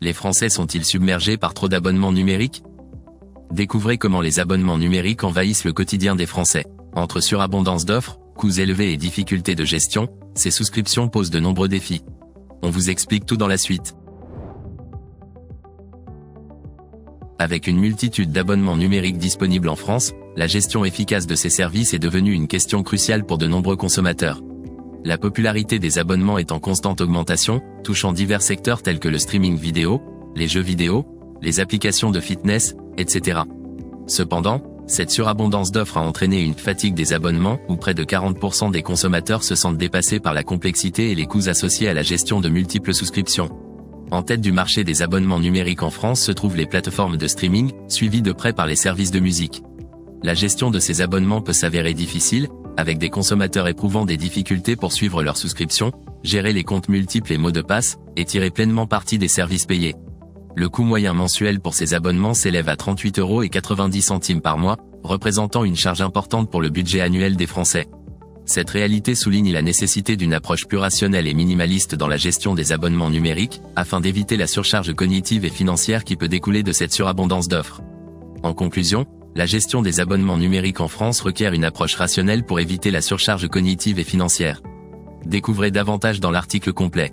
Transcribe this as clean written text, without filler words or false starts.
Les Français sont-ils submergés par trop d'abonnements numériques? Découvrez comment les abonnements numériques envahissent le quotidien des Français. Entre surabondance d'offres, coûts élevés et difficultés de gestion, ces souscriptions posent de nombreux défis. On vous explique tout dans la suite. Avec une multitude d'abonnements numériques disponibles en France, la gestion efficace de ces services est devenue une question cruciale pour de nombreux consommateurs. La popularité des abonnements est en constante augmentation, touchant divers secteurs tels que le streaming vidéo, les jeux vidéo, les applications de fitness, etc. Cependant, cette surabondance d'offres a entraîné une fatigue des abonnements où près de 40% des consommateurs se sentent dépassés par la complexité et les coûts associés à la gestion de multiples souscriptions. En tête du marché des abonnements numériques en France se trouvent les plateformes de streaming, suivies de près par les services de musique. La gestion de ces abonnements peut s'avérer difficile, avec des consommateurs éprouvant des difficultés pour suivre leur souscription, gérer les comptes multiples et mots de passe, et tirer pleinement parti des services payés. Le coût moyen mensuel pour ces abonnements s'élève à 38,90 € par mois, représentant une charge importante pour le budget annuel des Français. Cette réalité souligne la nécessité d'une approche plus rationnelle et minimaliste dans la gestion des abonnements numériques, afin d'éviter la surcharge cognitive et financière qui peut découler de cette surabondance d'offres. En conclusion, la gestion des abonnements numériques en France requiert une approche rationnelle pour éviter la surcharge cognitive et financière. Découvrez davantage dans l'article complet.